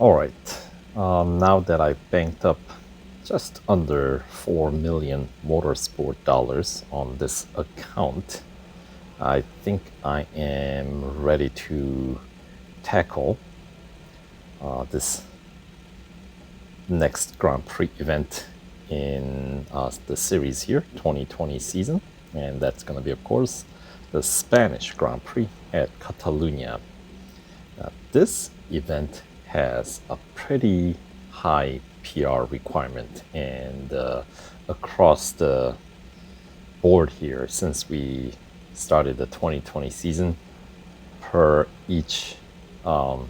All right. Now that I've banked up just under 4 million motorsport dollars on this account, I think I am ready to tackle this next Grand Prix event in the series here, 2020 season. And that's going to be, of course, the Spanish Grand Prix at Catalunya. This event has a pretty high PR requirement, and across the board here, since we started the 2020 season, per each Grand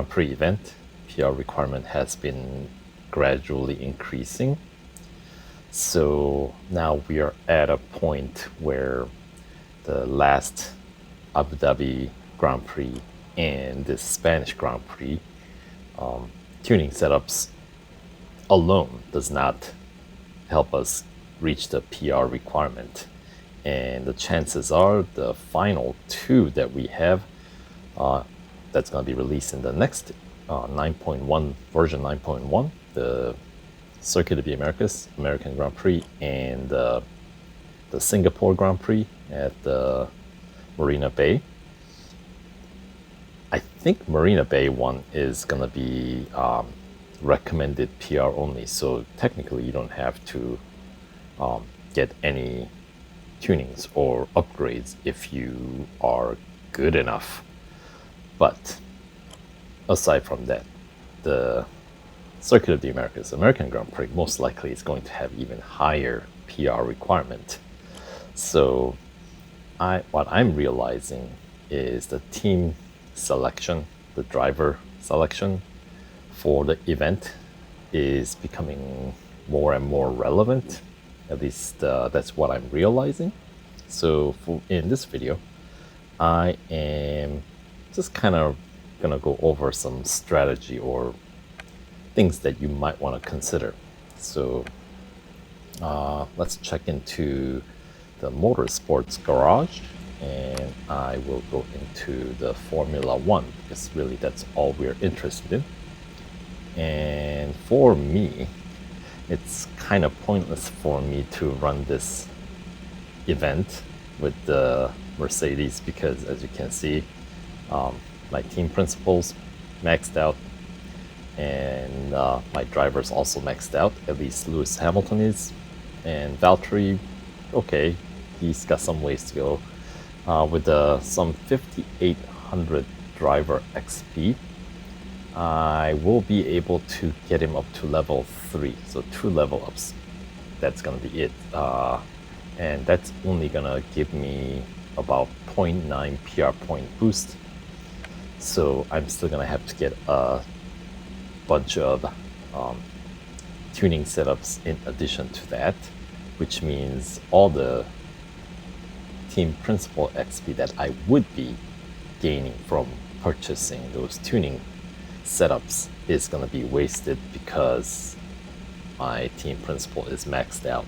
Prix event, PR requirement has been gradually increasing. So now we are at a point where the last Abu Dhabi Grand Prix and this Spanish Grand Prix tuning setups alone does not help us reach the PR requirement. And the chances are the final two that we have that's going to be released in the next 9.1 version 9.1, the Circuit of the Americas, American Grand Prix, and the Singapore Grand Prix at the Marina Bay. I think Marina Bay one is going to be recommended PR only, so technically you don't have to get any tunings or upgrades if you are good enough. But aside from that, the Circuit of the Americas, American Grand Prix, most likely is going to have even higher PR requirement. So what I'm realizing is the team selection, the driver selection for the event is becoming more and more relevant. At least that's what I'm realizing. So in this video, I am just kind of gonna go over some strategy or things that you might want to consider. So let's check into the Motorsports Garage, and I will go into the Formula One because really that's all we're interested in. And for me, it's kind of pointless for me to run this event with the Mercedes because, as you can see, my team principals maxed out, and my driver's also maxed out. At least Lewis Hamilton is, and Valtteri, okay, he's got some ways to go. With some 5,800 driver XP, I will be able to get him up to level 3, so 2 level ups. That's gonna be it, and that's only gonna give me about 0.9 PR point boost. So I'm still gonna have to get a bunch of tuning setups in addition to that, which means all the team principal XP that I would be gaining from purchasing those tuning setups is going to be wasted because my team principal is maxed out.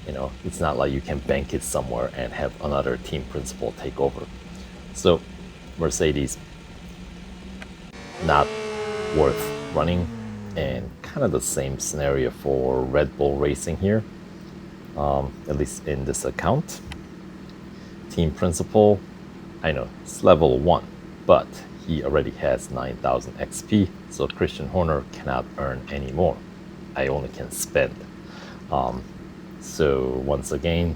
You know, it's not like you can bank it somewhere and have another team principal take over. So Mercedes, not worth running. And kind of the same scenario for Red Bull Racing here, at least in this account. Team principal, I know it's level 1, but he already has 9,000 XP, so Christian Horner cannot earn any more. I only can spend. So once again,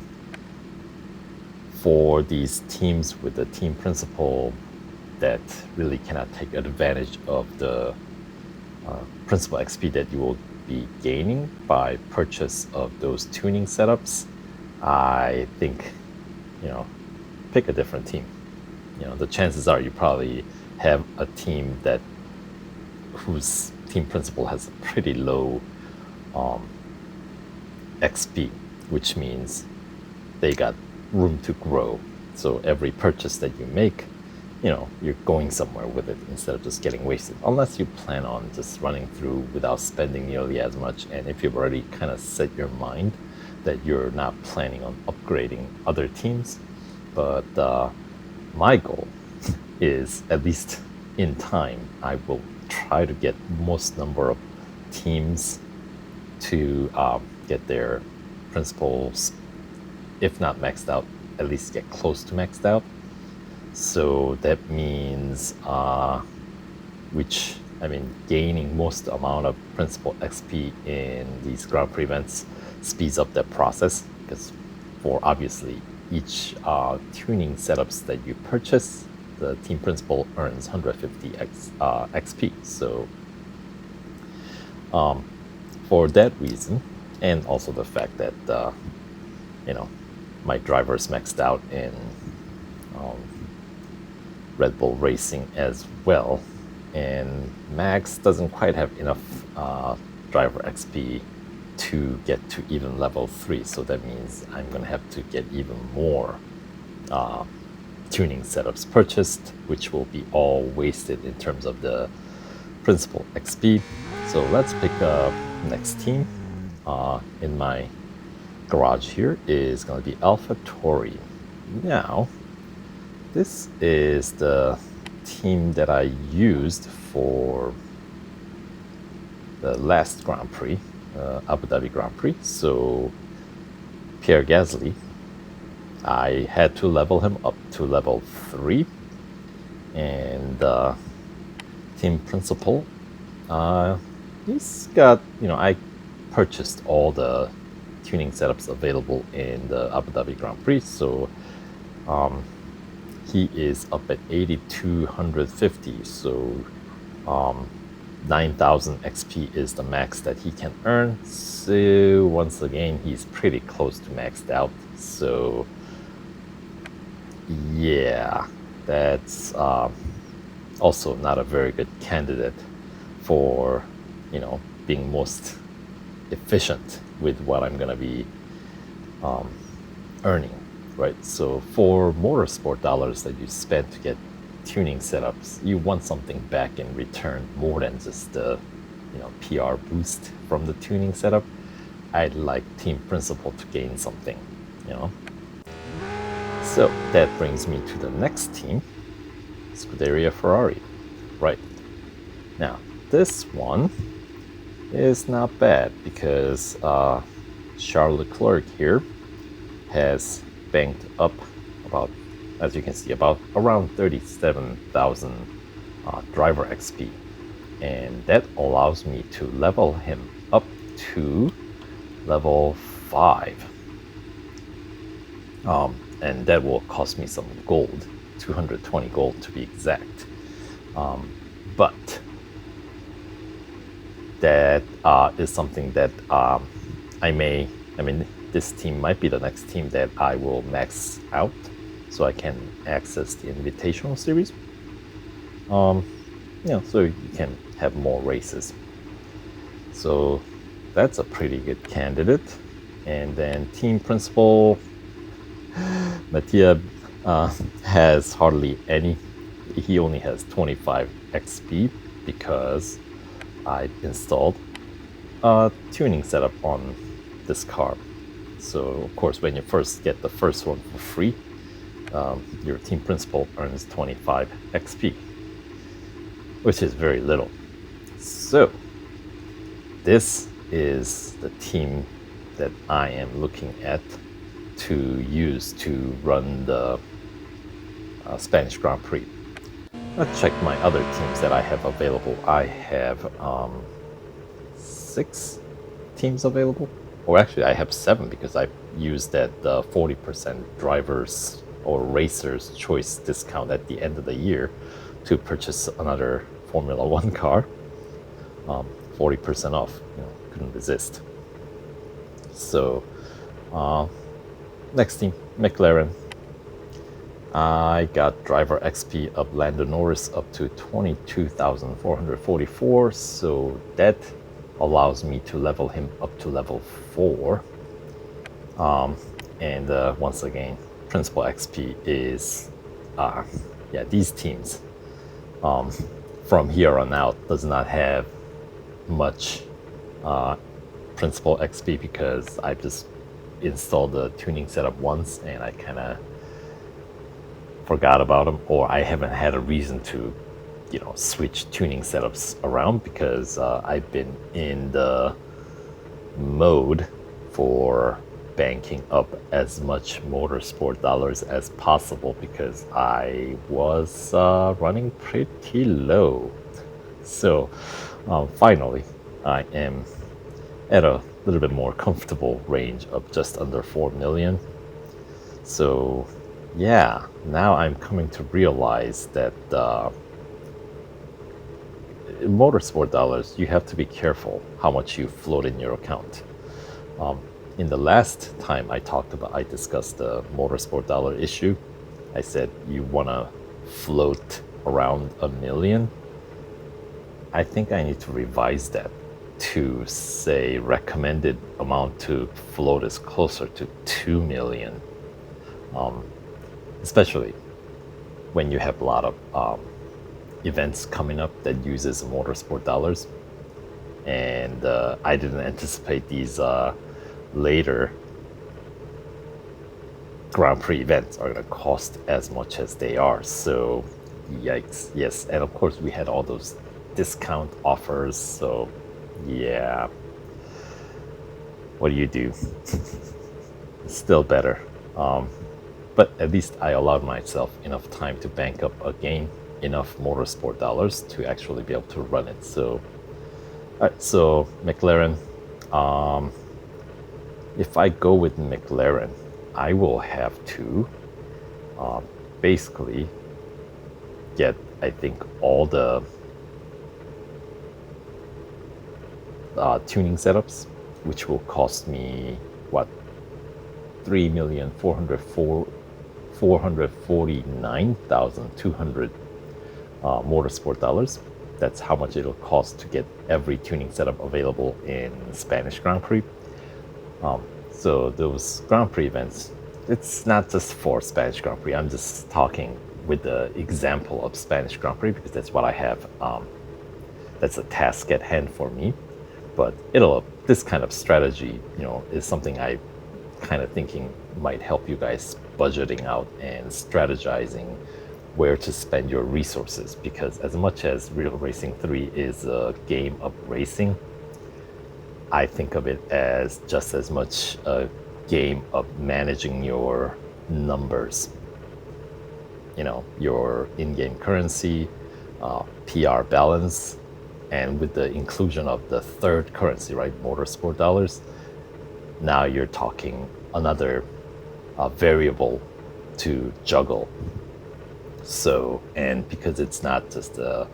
for these teams with the team principal that really cannot take advantage of the principal XP that you will be gaining by purchase of those tuning setups, I think, pick a different team. The chances are you probably have a team whose team principal has a pretty low XP, which means they got room to grow. So every purchase that you make, you're going somewhere with it instead of just getting wasted, unless you plan on just running through without spending nearly as much. And if you've already kind of set your mind that you're not planning on upgrading other teams. But my goal is, at least in time, I will try to get most number of teams to get their principals, if not maxed out, at least get close to maxed out. So that means, gaining most amount of principal XP in these Grand Prix events speeds up that process, because for obviously each tuning setups that you purchase, the team principal earns 150 XP. So for that reason, and also the fact that my driver's maxed out in Red Bull Racing as well, and Max doesn't quite have enough driver XP to get to even level 3, so that means I'm gonna have to get even more tuning setups purchased, which will be all wasted in terms of the principal XP. So let's pick up next team. In my garage here is going to be AlphaTauri. Now, this is the team that I used for the last Grand Prix, Abu Dhabi Grand Prix. So Pierre Gasly, I had to level him up to level 3, and team principal, he's got, I purchased all the tuning setups available in the Abu Dhabi Grand Prix, so he is up at 8250, so 9000 XP is the max that he can earn. So once again, he's pretty close to maxed out. So yeah, that's also not a very good candidate for being most efficient with what I'm gonna be earning, right? So for motorsport dollars that you spend to get tuning setups, you want something back in return more than just the PR boost from the tuning setup. I'd like team principal to gain something, So that brings me to the next team, Scuderia Ferrari. Right. Now, this one is not bad because Charles Leclerc here has banked up about, as you can see, about around 37,000 driver XP. And that allows me to level him up to level 5. And that will cost me some gold, 220 gold to be exact. But that is something that this team might be the next team that I will max out so I can access the Invitational Series. So you can have more races. So that's a pretty good candidate. And then team principal, Mattia has hardly any. He only has 25 XP because I installed a tuning setup on this car. So of course, when you first get the first one for free, your team principal earns 25 XP, which is very little. So this is the team that I am looking at to use to run the Spanish Grand Prix. Let's check my other teams that I have available. I have 6 teams available. Or actually, I have 7 because I used that 40% drivers or racers choice discount at the end of the year to purchase another Formula One car. 40% off, couldn't resist. So next team, McLaren. I got driver XP of Lando Norris up to 22,444, so that allows me to level him up to level 4. And once again, principal XP is, these teams from here on out does not have much principal XP because I just installed the tuning setup once and I kind of forgot about them, or I haven't had a reason to switch tuning setups around because I've been in the mode for banking up as much motorsport dollars as possible because I was running pretty low. So finally, I am at a little bit more comfortable range of just under 4 million. So yeah, now I'm coming to realize that in motorsport dollars, you have to be careful how much you float in your account. In the last time I discussed the motorsport dollar issue, I said you want to float around 1 million. I think I need to revise that to say recommended amount to float is closer to 2 million. Especially when you have a lot of events coming up that uses motorsport dollars. And I didn't anticipate these later Grand Prix events are going to cost as much as they are. So, yikes. Yes. And of course, we had all those discount offers. So, yeah. What do? Still better. But at least I allowed myself enough time to bank up again enough motorsport dollars to actually be able to run it. So, all right, so McLaren, if I go with McLaren, I will have to basically get, I think, all the tuning setups, which will cost me, what, 3,449,200 motorsport dollars. That's how much it'll cost to get every tuning setup available in Spanish Grand Prix. So those Grand Prix events, it's not just for Spanish Grand Prix. I'm just talking with the example of Spanish Grand Prix because that's what I have. That's a task at hand for me. But this kind of strategy, is something I kind of thinking might help you guys budgeting out and strategizing where to spend your resources, because as much as Real Racing 3 is a game of racing, I think of it as just as much a game of managing your numbers. Your in-game currency, PR balance, and with the inclusion of the third currency, right, motorsport dollars, now you're talking another variable to juggle. So, and because it's not just a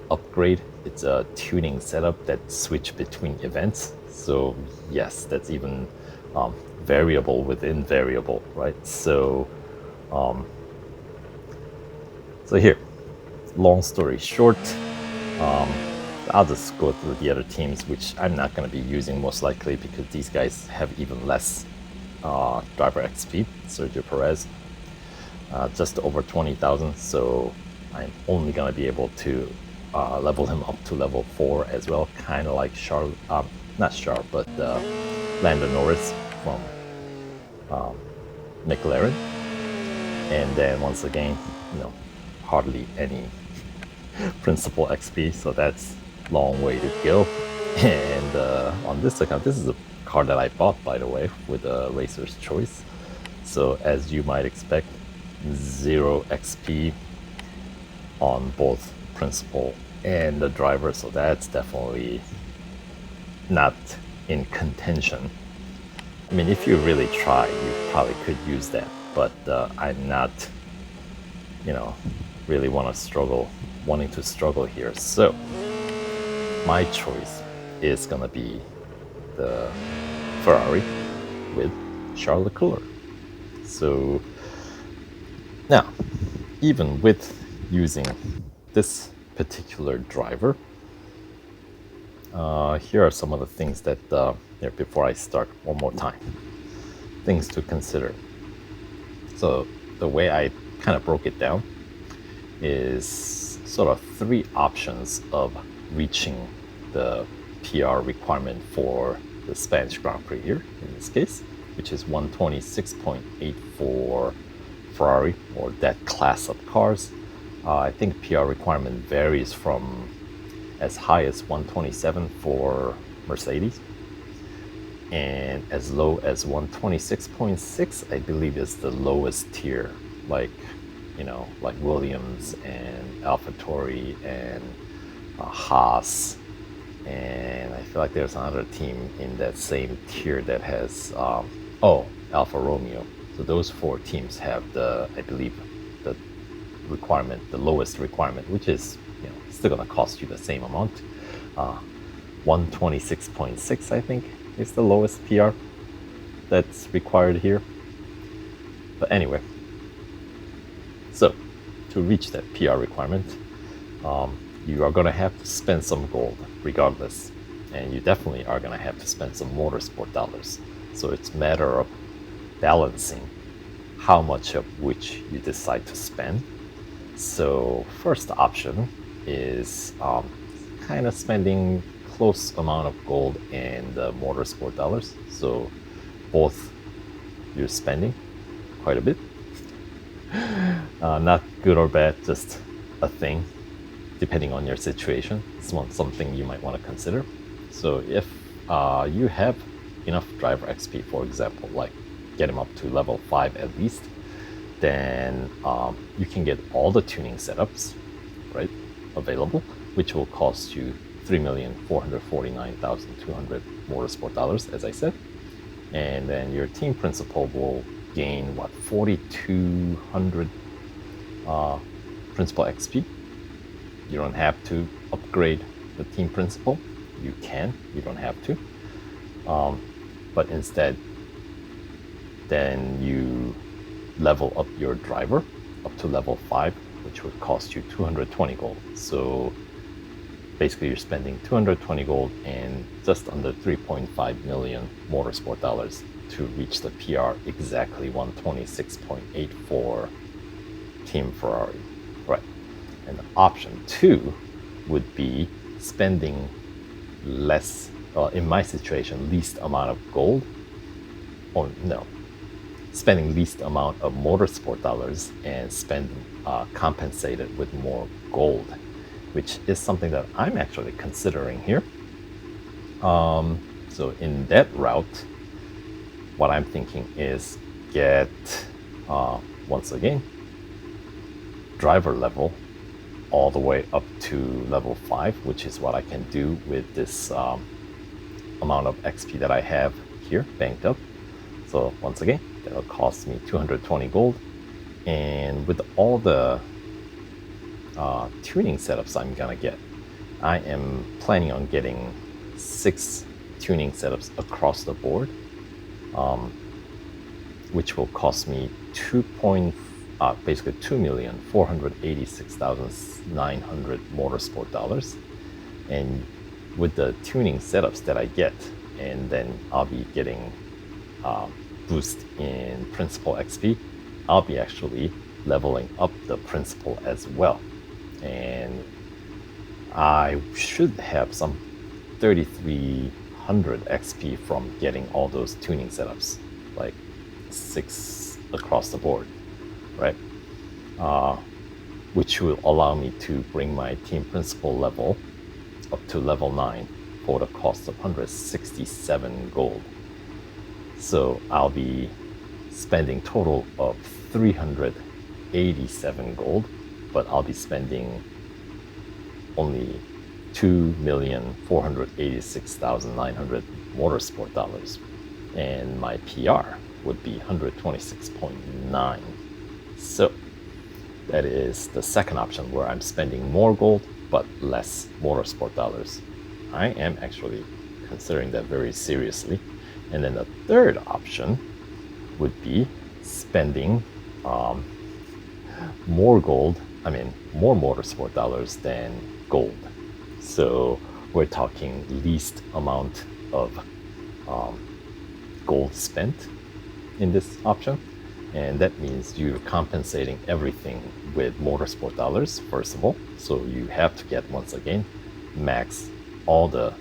upgrade, it's a tuning setup that switch between events. So yes, that's even variable within variable, right? So, so here, long story short, I'll just go through the other teams, which I'm not going to be using most likely because these guys have even less driver XP. Sergio Perez, just over 20,000, so I'm only going to be able to level him up to level 4 as well, kind of like Lando Norris from McLaren. And then once again, hardly any principal XP, so that's long way to go. And on this account, this is a car that I bought, by the way, with a Racer's Choice. So as you might expect, 0 XP on both principal and the driver, so that's definitely not in contention. I mean, if you really try, you probably could use that, but I'm not, really wanting to struggle here. So my choice is gonna be the Ferrari with Charles Leclerc. So now, even with using this particular driver, here are some of the things that, before I start one more time, things to consider. So the way I kind of broke it down is sort of 3 options of reaching the PR requirement for the Spanish Grand Prix here, in this case, which is 126.8 for Ferrari, or that class of cars, I think PR requirement varies from as high as 127 for Mercedes and as low as 126.6, I believe, is the lowest tier, like, like Williams and AlphaTauri and Haas, and I feel like there's another team in that same tier that has Alfa Romeo. So those four teams have I believe, the requirement, the lowest requirement, which is still gonna cost you the same amount. 126.6, I think, is the lowest PR that's required here. But anyway, so to reach that PR requirement, you are gonna have to spend some gold regardless, and you definitely are gonna have to spend some motorsport dollars. So it's a matter of balancing how much of which you decide to spend. So first option is kind of spending close amount of gold and motorsport dollars. So both you're spending quite a bit. Not good or bad, just a thing, depending on your situation. It's something you might want to consider. So if you have enough driver XP, for example, like get him up to level 5 at least, then you can get all the tuning setups, right, available, which will cost you 3,449,200 motorsport dollars, as I said. And then your team principal will gain 4,200 principal XP. You don't have to upgrade the team principal. You can, you don't have to. But instead, then you level up your driver up to level 5, which would cost you 220 gold. So basically you're spending 220 gold and just under 3.5 million motorsport dollars to reach the PR exactly 126.8 for Team Ferrari, right? And option 2 would be spending less, in my situation, least amount of gold, or no, spending least amount of motorsport dollars and compensated with more gold, which is something that I'm actually considering here. So in that route, what I'm thinking is get, once again, driver level all the way up to level 5, which is what I can do with this amount of XP that I have here banked up. So once again, that'll cost me 220 gold. And with all the tuning setups I'm gonna get, I am planning on getting 6 tuning setups across the board, which will cost me basically 2,486,900 motorsport dollars. And with the tuning setups that I get, and then I'll be getting boost in principal XP, I'll be actually leveling up the principal as well. And I should have some 3,300 XP from getting all those tuning setups, like 6 across the board, right? Which will allow me to bring my team principal level up to level 9 for the cost of 167 gold. So I'll be spending total of 387 gold, but I'll be spending only 2,486,900 motorsport dollars, and my PR would be 126.9. So that is the second option, where I'm spending more gold but less motorsport dollars. I am actually considering that very seriously. And then the third option would be spending more motorsport dollars than gold. So we're talking least amount of gold spent in this option. And that means you're compensating everything with motorsport dollars, first of all. So you have to get, once again, max all the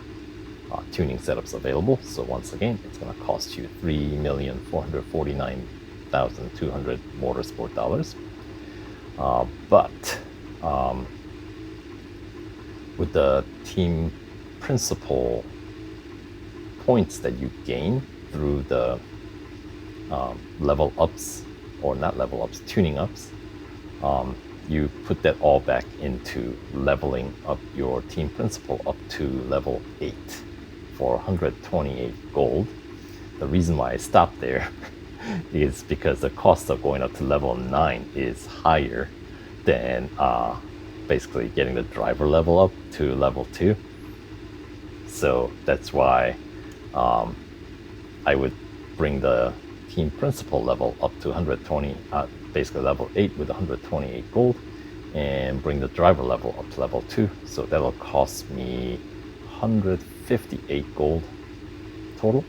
tuning setups available. So once again, it's going to cost you 3,449,200 motorsport dollars. But with the team principal points that you gain through the level ups, or not level ups, tuning ups, you put that all back into leveling up your team principal up to level 8 for 128 gold. The reason why I stopped there is because the cost of going up to level 9 is higher than basically getting the driver level up to level 2. So that's why I would bring the team principal level up to 120, basically level 8 with 128 gold, and bring the driver level up to level 2. So that'll cost me 158 gold total,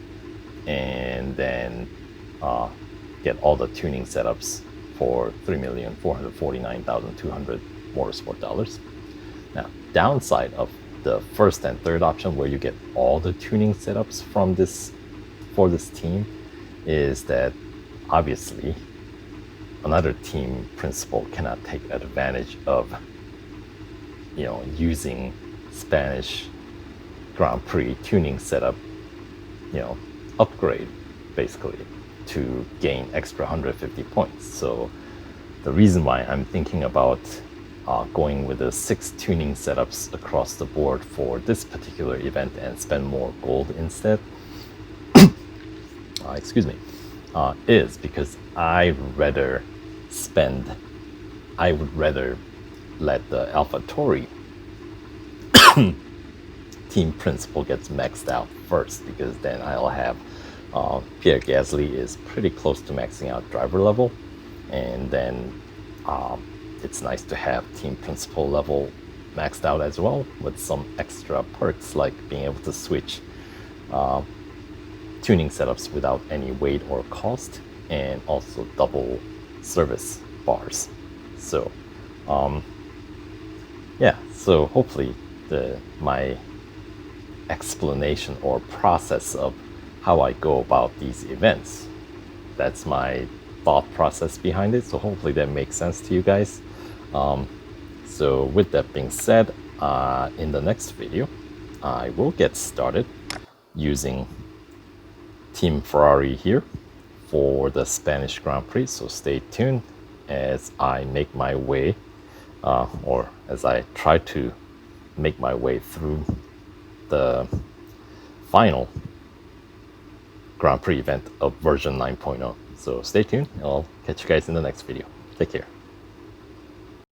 and then get all the tuning setups for 3,449,200 motorsport dollars. Now, downside of the first and third option, where you get all the tuning setups from this for this team, is that obviously another team principal cannot take advantage of using Spanish Grand Prix tuning setup upgrade basically to gain extra 150 points. So the reason why I'm thinking about going with the 6 tuning setups across the board for this particular event and spend more gold instead, is because I would rather let the AlphaTauri team principal gets maxed out first, because then I'll have Pierre Gasly is pretty close to maxing out driver level, and then it's nice to have team principal level maxed out as well, with some extra perks like being able to switch tuning setups without any weight or cost, and also double service bars. So so hopefully my explanation or process of how I go about these events, that's my thought process behind it. So hopefully that makes sense to you guys. So with that being said, in the next video, I will get started using Team Ferrari here for the Spanish Grand Prix. So stay tuned as I make my way, or as I try to make my way through the final Grand Prix event of version 9.0. So stay tuned, and I'll catch you guys in the next video. Take care.